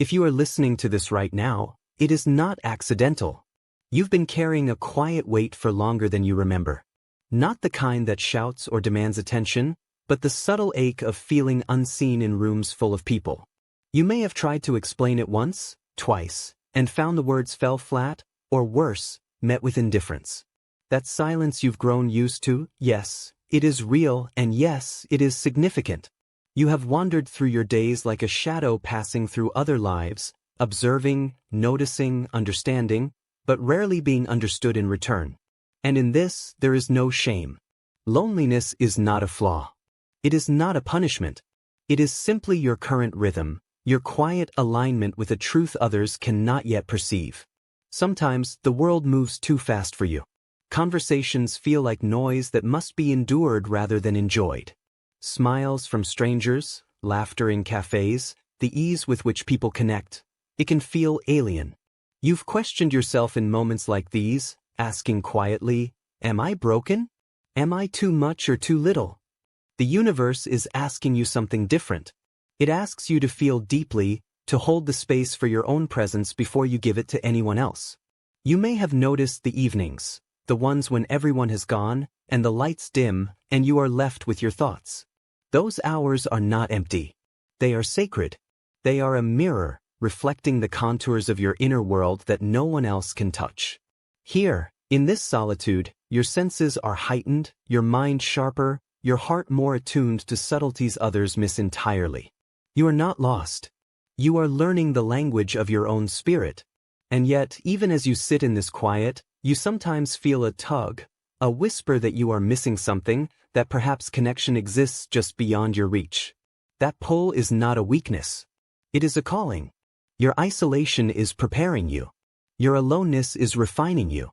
If you are listening to this right now, it is not accidental. You've been carrying a quiet weight for longer than you remember. Not the kind that shouts or demands attention, but the subtle ache of feeling unseen in rooms full of people. You may have tried to explain it once, twice, and found the words fell flat, or worse, met with indifference. That silence you've grown used to, yes, it is real, and yes, it is significant. You have wandered through your days like a shadow passing through other lives, observing, noticing, understanding, but rarely being understood in return. And in this, there is no shame. Loneliness is not a flaw. It is not a punishment. It is simply your current rhythm, your quiet alignment with a truth others cannot yet perceive. Sometimes, the world moves too fast for you. Conversations feel like noise that must be endured rather than enjoyed. Smiles from strangers, laughter in cafes, the ease with which people connect, it can feel alien. You've questioned yourself in moments like these, asking quietly, am I broken? Am I too much or too little? The universe is asking you something different. It asks you to feel deeply, to hold the space for your own presence before you give it to anyone else. You may have noticed the evenings, the ones when everyone has gone, and the lights dim, and you are left with your thoughts. Those hours are not empty. They are sacred. They are a mirror, reflecting the contours of your inner world that no one else can touch. Here, in this solitude, your senses are heightened, your mind sharper, your heart more attuned to subtleties others miss entirely. You are not lost. You are learning the language of your own spirit. And yet, even as you sit in this quiet, you sometimes feel a tug, a whisper that you are missing something, that perhaps connection exists just beyond your reach. That pull is not a weakness. It is a calling. Your isolation is preparing you. Your aloneness is refining you.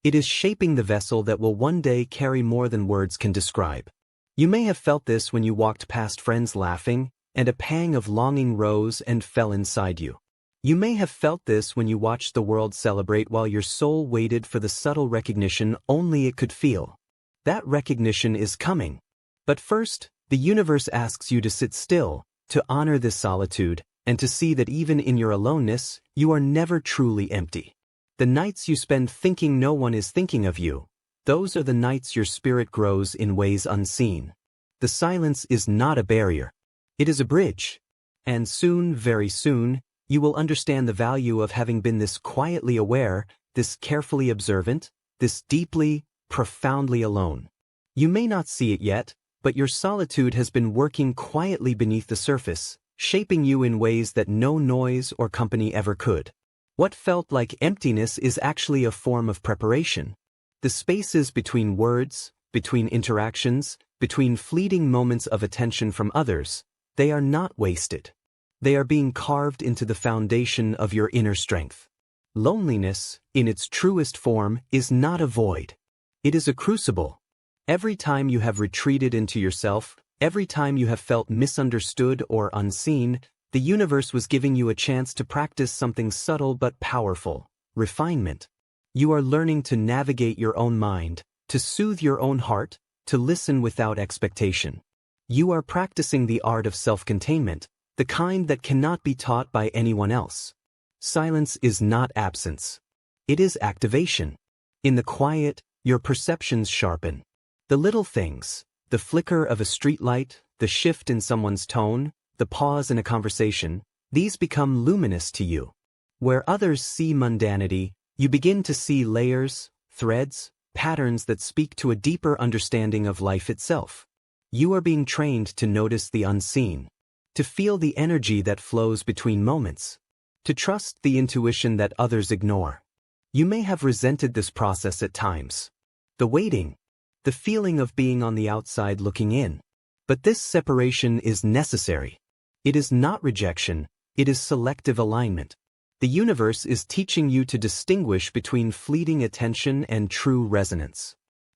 It is shaping the vessel that will one day carry more than words can describe. You may have felt this when you walked past friends laughing, and a pang of longing rose and fell inside you. You may have felt this when you watched the world celebrate while your soul waited for the subtle recognition only it could feel. That recognition is coming. But first, the universe asks you to sit still, to honor this solitude, and to see that even in your aloneness, you are never truly empty. The nights you spend thinking no one is thinking of you, those are the nights your spirit grows in ways unseen. The silence is not a barrier. It is a bridge. And soon, very soon, you will understand the value of having been this quietly aware, this carefully observant, this deeply, profoundly alone. You may not see it yet, but your solitude has been working quietly beneath the surface, shaping you in ways that no noise or company ever could. What felt like emptiness is actually a form of preparation. The spaces between words, between interactions, between fleeting moments of attention from others, they are not wasted. They are being carved into the foundation of your inner strength. Loneliness, in its truest form, is not a void. It is a crucible. Every time you have retreated into yourself, every time you have felt misunderstood or unseen, the universe was giving you a chance to practice something subtle but powerful: refinement. You are learning to navigate your own mind, to soothe your own heart, to listen without expectation. You are practicing the art of self-containment, the kind that cannot be taught by anyone else. Silence is not absence. It is activation. In the quiet, your perceptions sharpen. The little things, the flicker of a streetlight, the shift in someone's tone, the pause in a conversation, these become luminous to you. Where others see mundanity, you begin to see layers, threads, patterns that speak to a deeper understanding of life itself. You are being trained to notice the unseen, to feel the energy that flows between moments, to trust the intuition that others ignore. You may have resented this process at times. The waiting, the feeling of being on the outside looking in. But this separation is necessary. It is not rejection, it is selective alignment. The universe is teaching you to distinguish between fleeting attention and true resonance.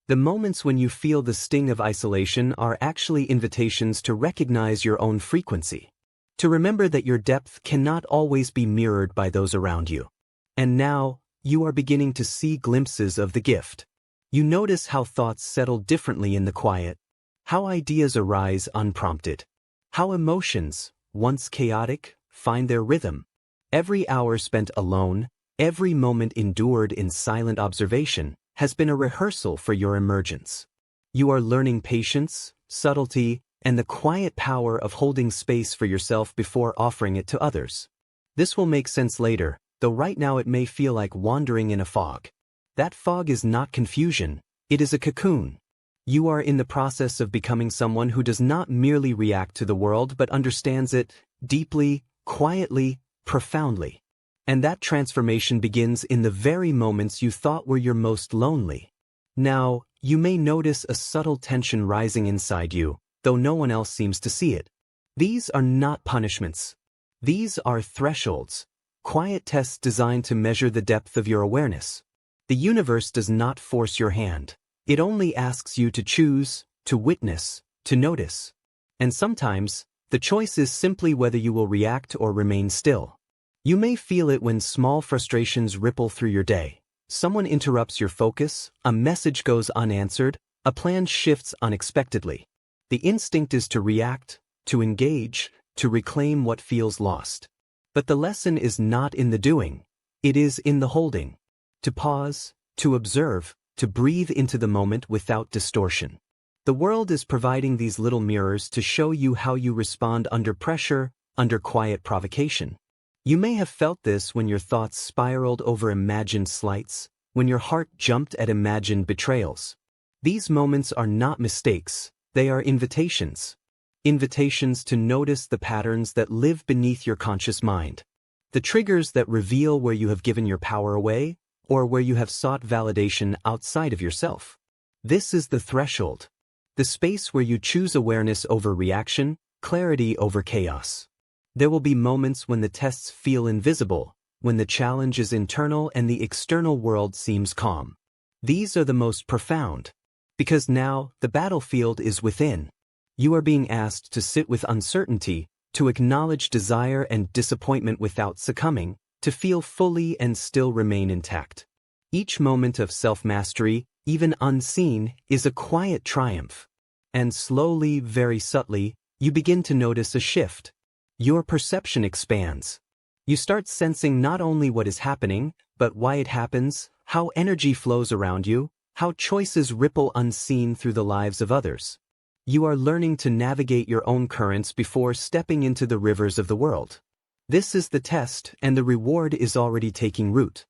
The moments when you feel the sting of isolation are actually invitations to recognize your own frequency, to remember that your depth cannot always be mirrored by those around you. And now, you are beginning to see glimpses of the gift. You notice how thoughts settle differently in the quiet, how ideas arise unprompted, how emotions, once chaotic, find their rhythm. Every hour spent alone, every moment endured in silent observation, has been a rehearsal for your emergence. You are learning patience, subtlety, and the quiet power of holding space for yourself before offering it to others. This will make sense later, though right now it may feel like wandering in a fog. That fog is not confusion, it is a cocoon. You are in the process of becoming someone who does not merely react to the world but understands it deeply, quietly, profoundly. And that transformation begins in the very moments you thought were your most lonely. Now, you may notice a subtle tension rising inside you, though no one else seems to see it. These are not punishments. These are thresholds, quiet tests designed to measure the depth of your awareness. The universe does not force your hand. It only asks you to choose, to witness, to notice. And sometimes, the choice is simply whether you will react or remain still. You may feel it when small frustrations ripple through your day. Someone interrupts your focus, a message goes unanswered, a plan shifts unexpectedly. The instinct is to react, to engage, to reclaim what feels lost. But the lesson is not in the doing, it is in the holding. To pause, to observe, to breathe into the moment without distortion. The world is providing these little mirrors to show you how you respond under pressure, under quiet provocation. You may have felt this when your thoughts spiraled over imagined slights, when your heart jumped at imagined betrayals. These moments are not mistakes, they are invitations. Invitations to notice the patterns that live beneath your conscious mind. The triggers that reveal where you have given your power away, or where you have sought validation outside of yourself. This is the threshold. The space where you choose awareness over reaction, clarity over chaos. There will be moments when the tests feel invisible, when the challenge is internal and the external world seems calm. These are the most profound. Because now, the battlefield is within. You are being asked to sit with uncertainty, to acknowledge desire and disappointment without succumbing, to feel fully and still remain intact. Each moment of self-mastery, even unseen, is a quiet triumph. And slowly, very subtly, you begin to notice a shift. Your perception expands. You start sensing not only what is happening, but why it happens, how energy flows around you, how choices ripple unseen through the lives of others. You are learning to navigate your own currents before stepping into the rivers of the world. This is the test, and the reward is already taking root.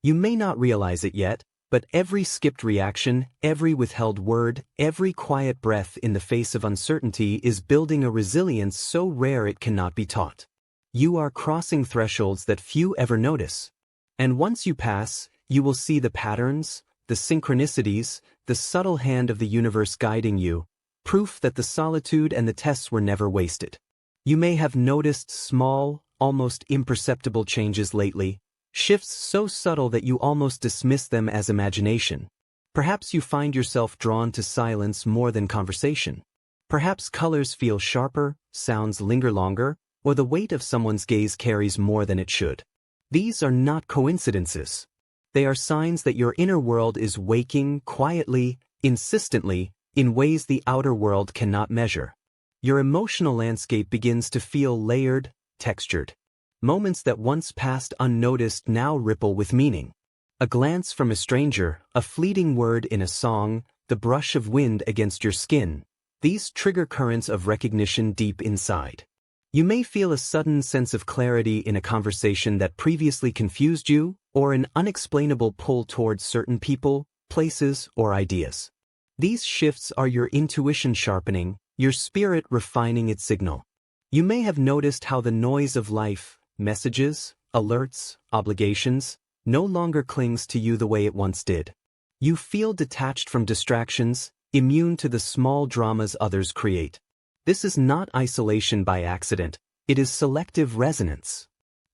You may not realize it yet, but every skipped reaction, every withheld word, every quiet breath in the face of uncertainty is building a resilience so rare it cannot be taught. You are crossing thresholds that few ever notice. And once you pass, you will see the patterns, the synchronicities, the subtle hand of the universe guiding you, proof that the solitude and the tests were never wasted. You may have noticed small, almost imperceptible changes lately, shifts so subtle that you almost dismiss them as imagination. Perhaps you find yourself drawn to silence more than conversation. Perhaps colors feel sharper, sounds linger longer, or the weight of someone's gaze carries more than it should. These are not coincidences. They are signs that your inner world is waking quietly, insistently, in ways the outer world cannot measure. Your emotional landscape begins to feel layered, textured. Moments that once passed unnoticed now ripple with meaning. A glance from a stranger, a fleeting word in a song, the brush of wind against your skin. These trigger currents of recognition deep inside. You may feel a sudden sense of clarity in a conversation that previously confused you, or an unexplainable pull towards certain people, places, or ideas. These shifts are your intuition sharpening, your spirit refining its signal. You may have noticed how the noise of life, messages, alerts, obligations, no longer clings to you the way it once did. You feel detached from distractions, immune to the small dramas others create. This is not isolation by accident, it is selective resonance.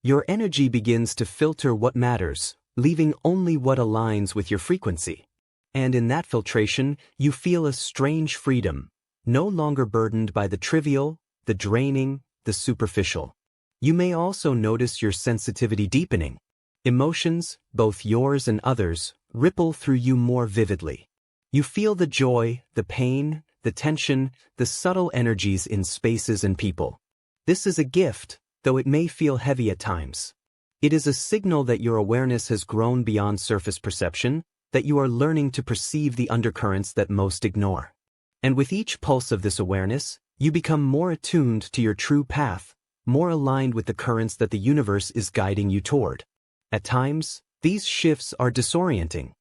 Your energy begins to filter what matters, leaving only what aligns with your frequency. And in that filtration, you feel a strange freedom, no longer burdened by the trivial, the draining, the superficial. You may also notice your sensitivity deepening. Emotions, both yours and others, ripple through you more vividly. You feel the joy, the pain, the tension, the subtle energies in spaces and people. This is a gift, though it may feel heavy at times. It is a signal that your awareness has grown beyond surface perception, that you are learning to perceive the undercurrents that most ignore. And with each pulse of this awareness, you become more attuned to your true path, more aligned with the currents that the universe is guiding you toward. At times, these shifts are disorienting.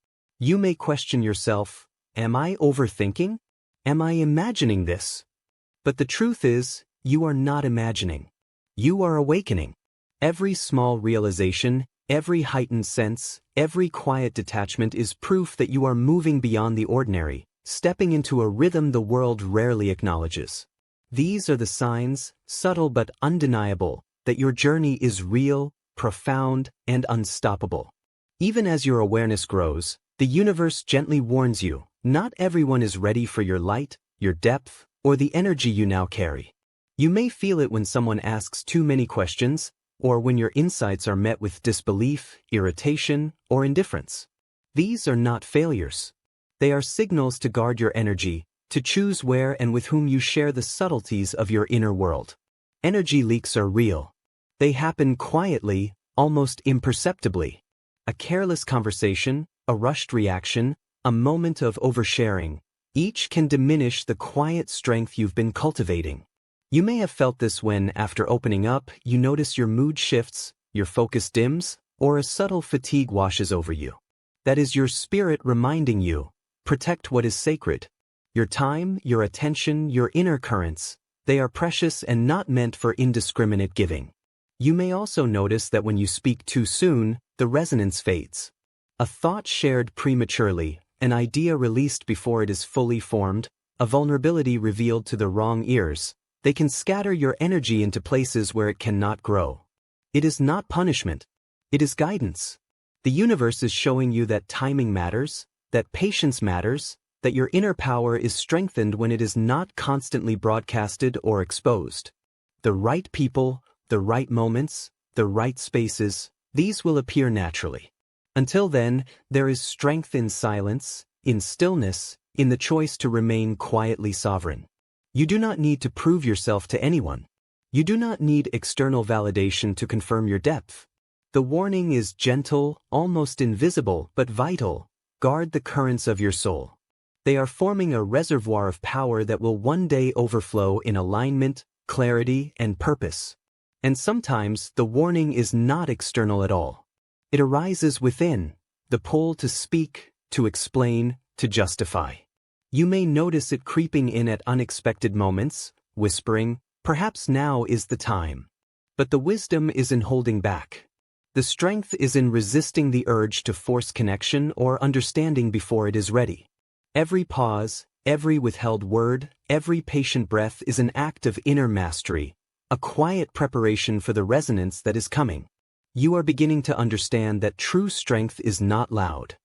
You may question yourself, am I overthinking? Am I imagining this? But the truth is, you are not imagining. You are awakening. Every small realization, every heightened sense, every quiet detachment is proof that you are moving beyond the ordinary, stepping into a rhythm the world rarely acknowledges. These are the signs, subtle but undeniable, that your journey is real, profound, and unstoppable. Even as your awareness grows, the universe gently warns you, not everyone is ready for your light, your depth, or the energy you now carry. You may feel it when someone asks too many questions, or when your insights are met with disbelief, irritation, or indifference. These are not failures. They are signals to guard your energy, to choose where and with whom you share the subtleties of your inner world. Energy leaks are real. They happen quietly, almost imperceptibly. A careless conversation, a rushed reaction, a moment of oversharing, each can diminish the quiet strength you've been cultivating. You may have felt this when, after opening up, you notice your mood shifts, your focus dims, or a subtle fatigue washes over you. That is your spirit reminding you, protect what is sacred. Your time, your attention, your inner currents, they are precious and not meant for indiscriminate giving. You may also notice that when you speak too soon, the resonance fades. A thought shared prematurely, an idea released before it is fully formed, a vulnerability revealed to the wrong ears, they can scatter your energy into places where it cannot grow. It is not punishment. It is guidance. The universe is showing you that timing matters, that patience matters, that your inner power is strengthened when it is not constantly broadcasted or exposed. The right people, the right moments, the right spaces, these will appear naturally. Until then, there is strength in silence, in stillness, in the choice to remain quietly sovereign. You do not need to prove yourself to anyone. You do not need external validation to confirm your depth. The warning is gentle, almost invisible, but vital. Guard the currents of your soul. They are forming a reservoir of power that will one day overflow in alignment, clarity, and purpose. And sometimes the warning is not external at all. It arises within, the pull to speak, to explain, to justify. You may notice it creeping in at unexpected moments, whispering, perhaps now is the time. But the wisdom is in holding back. The strength is in resisting the urge to force connection or understanding before it is ready. Every pause, every withheld word, every patient breath is an act of inner mastery, a quiet preparation for the resonance that is coming. You are beginning to understand that true strength is not loud.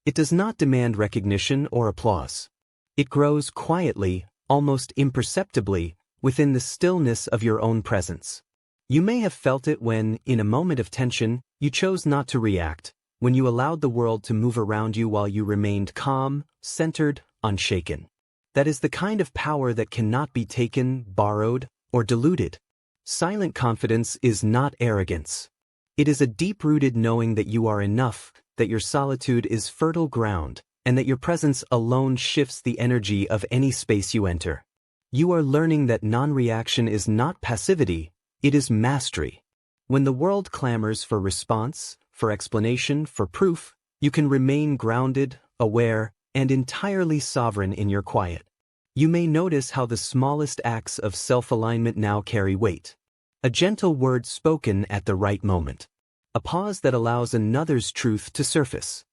It does not demand recognition or applause. It grows quietly, almost imperceptibly, within the stillness of your own presence. You may have felt it when, in a moment of tension, you chose not to react, when you allowed the world to move around you while you remained calm, centered, unshaken. That is the kind of power that cannot be taken, borrowed, or diluted. Silent confidence is not arrogance. It is a deep-rooted knowing that you are enough, that your solitude is fertile ground, and that your presence alone shifts the energy of any space you enter. You are learning that non-reaction is not passivity, it is mastery. When the world clamors for response, for explanation, for proof, you can remain grounded, aware, and entirely sovereign in your quiet. You may notice how the smallest acts of self-alignment now carry weight. A gentle word spoken at the right moment. A pause that allows another's truth to surface.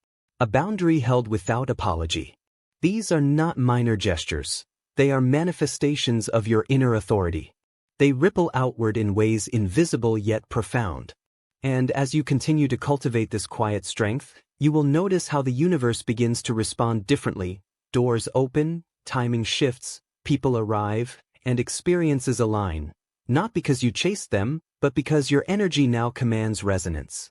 A boundary held without apology. These are not minor gestures. They are manifestations of your inner authority. They ripple outward in ways invisible yet profound. And as you continue to cultivate this quiet strength, you will notice how the universe begins to respond differently. Doors open, timing shifts, people arrive, and experiences align. Not because you chased them, but because your energy now commands resonance.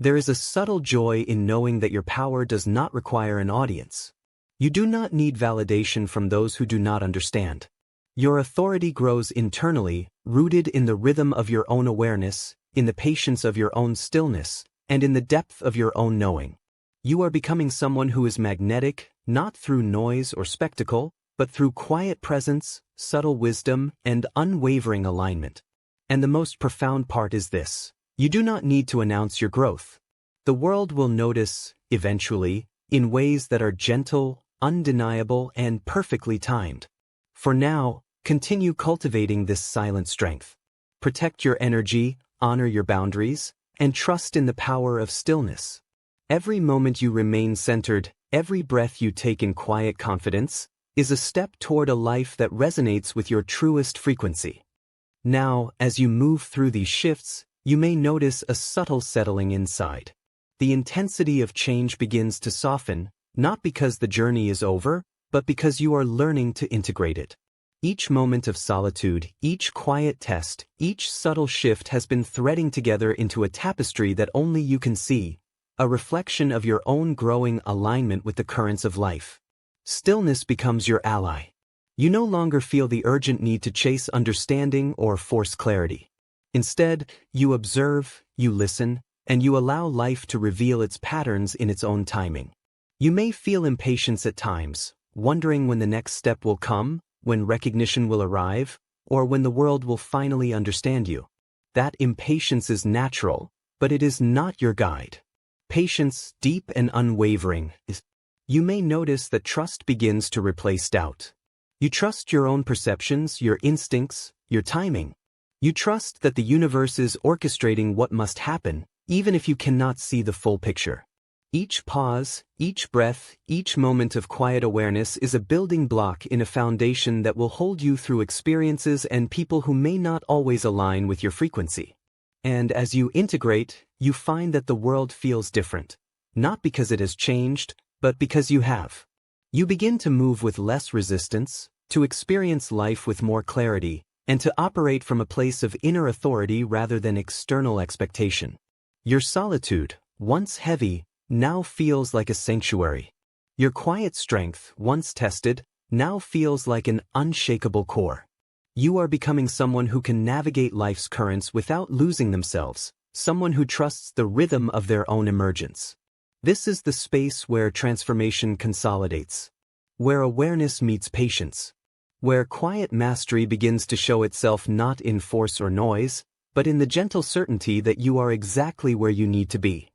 There is a subtle joy in knowing that your power does not require an audience. You do not need validation from those who do not understand. Your authority grows internally, rooted in the rhythm of your own awareness, in the patience of your own stillness, and in the depth of your own knowing. You are becoming someone who is magnetic, not through noise or spectacle, but through quiet presence, subtle wisdom, and unwavering alignment. And the most profound part is this: you do not need to announce your growth. The world will notice, eventually, in ways that are gentle, undeniable, and perfectly timed. For now, continue cultivating this silent strength. Protect your energy, honor your boundaries, and trust in the power of stillness. Every moment you remain centered, every breath you take in quiet confidence, is a step toward a life that resonates with your truest frequency. Now, as you move through these shifts, you may notice a subtle settling inside. The intensity of change begins to soften, not because the journey is over, but because you are learning to integrate it. Each moment of solitude, each quiet test, each subtle shift has been threading together into a tapestry that only you can see, a reflection of your own growing alignment with the currents of life. Stillness becomes your ally. You no longer feel the urgent need to chase understanding or force clarity. Instead, you observe, you listen, and you allow life to reveal its patterns in its own timing. You may feel impatience at times, wondering when the next step will come, when recognition will arrive, or when the world will finally understand you. That impatience is natural, but it is not your guide. Patience, deep and unwavering, is. You may notice that trust begins to replace doubt. You trust your own perceptions, your instincts, your timing. You trust that the universe is orchestrating what must happen, even if you cannot see the full picture. Each pause, each breath, each moment of quiet awareness is a building block in a foundation that will hold you through experiences and people who may not always align with your frequency. And as you integrate, you find that the world feels different, not because it has changed, but because you have. You begin to move with less resistance, to experience life with more clarity, and to operate from a place of inner authority rather than external expectation. Your solitude, once heavy, now feels like a sanctuary. Your quiet strength, once tested, now feels like an unshakable core. You are becoming someone who can navigate life's currents without losing themselves, someone who trusts the rhythm of their own emergence. This is the space where transformation consolidates, where awareness meets patience, where quiet mastery begins to show itself not in force or noise, but in the gentle certainty that you are exactly where you need to be.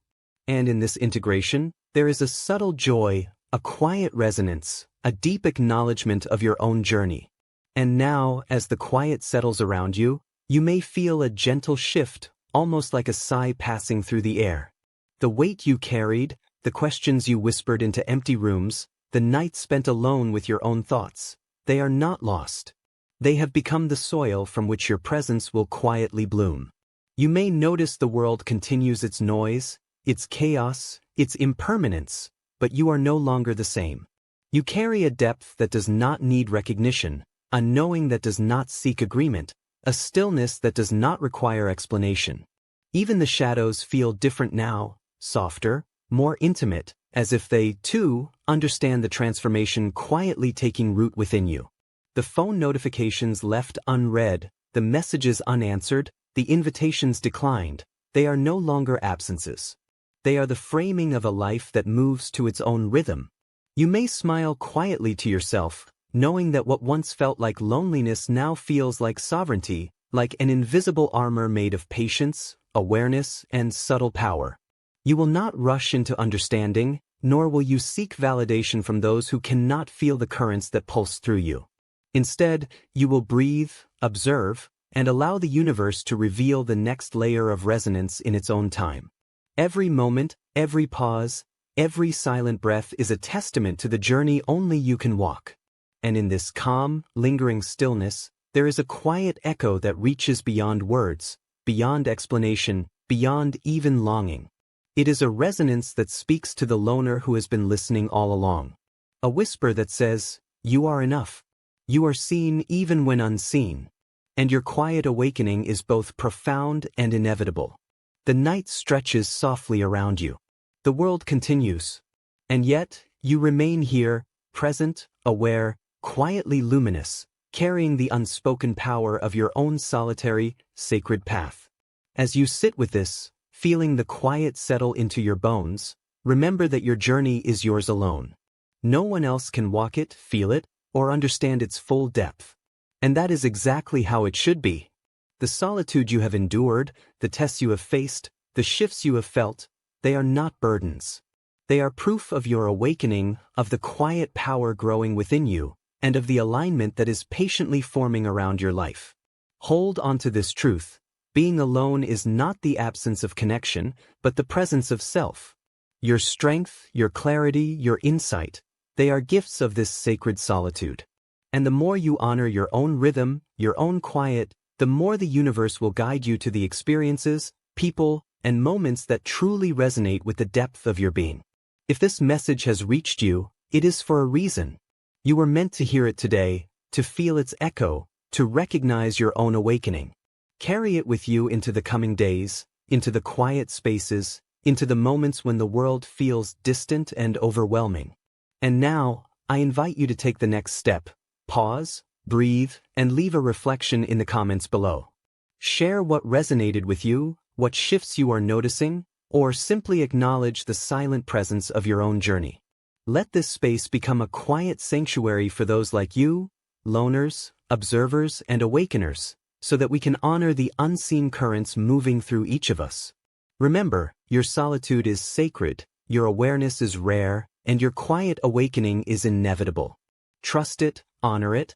And in this integration, there is a subtle joy, a quiet resonance, a deep acknowledgement of your own journey. And now, as the quiet settles around you, you may feel a gentle shift, almost like a sigh passing through the air. The weight you carried, the questions you whispered into empty rooms, the nights spent alone with your own thoughts, they are not lost. They have become the soil from which your presence will quietly bloom. You may notice the world continues its noise, its chaos, its impermanence, but you are no longer the same. You carry a depth that does not need recognition, a knowing that does not seek agreement, a stillness that does not require explanation. Even the shadows feel different now, softer, more intimate, as if they, too, understand the transformation quietly taking root within you. The phone notifications left unread, the messages unanswered, the invitations declined, they are no longer absences. They are the framing of a life that moves to its own rhythm. You may smile quietly to yourself, knowing that what once felt like loneliness now feels like sovereignty, like an invisible armor made of patience, awareness, and subtle power. You will not rush into understanding, nor will you seek validation from those who cannot feel the currents that pulse through you. Instead, you will breathe, observe, and allow the universe to reveal the next layer of resonance in its own time. Every moment, every pause, every silent breath is a testament to the journey only you can walk. And in this calm, lingering stillness, there is a quiet echo that reaches beyond words, beyond explanation, beyond even longing. It is a resonance that speaks to the loner who has been listening all along. A whisper that says, "You are enough. You are seen even when unseen." And your quiet awakening is both profound and inevitable. The night stretches softly around you. The world continues. And yet, you remain here, present, aware, quietly luminous, carrying the unspoken power of your own solitary, sacred path. As you sit with this, feeling the quiet settle into your bones, remember that your journey is yours alone. No one else can walk it, feel it, or understand its full depth. And that is exactly how it should be. The solitude you have endured, the tests you have faced, the shifts you have felt, they are not burdens. They are proof of your awakening, of the quiet power growing within you, and of the alignment that is patiently forming around your life. Hold on to this truth. Being alone is not the absence of connection, but the presence of self. Your strength, your clarity, your insight, they are gifts of this sacred solitude. And the more you honor your own rhythm, your own quiet, the more the universe will guide you to the experiences, people, and moments that truly resonate with the depth of your being. If this message has reached you, it is for a reason. You were meant to hear it today, to feel its echo, to recognize your own awakening. Carry it with you into the coming days, into the quiet spaces, into the moments when the world feels distant and overwhelming. And now, I invite you to take the next step. Pause, breathe, and leave a reflection in the comments below. Share what resonated with you, what shifts you are noticing, or simply acknowledge the silent presence of your own journey. Let this space become a quiet sanctuary for those like you, loners, observers, and awakeners, so that we can honor the unseen currents moving through each of us. Remember, your solitude is sacred, your awareness is rare, and your quiet awakening is inevitable. Trust it, honor it,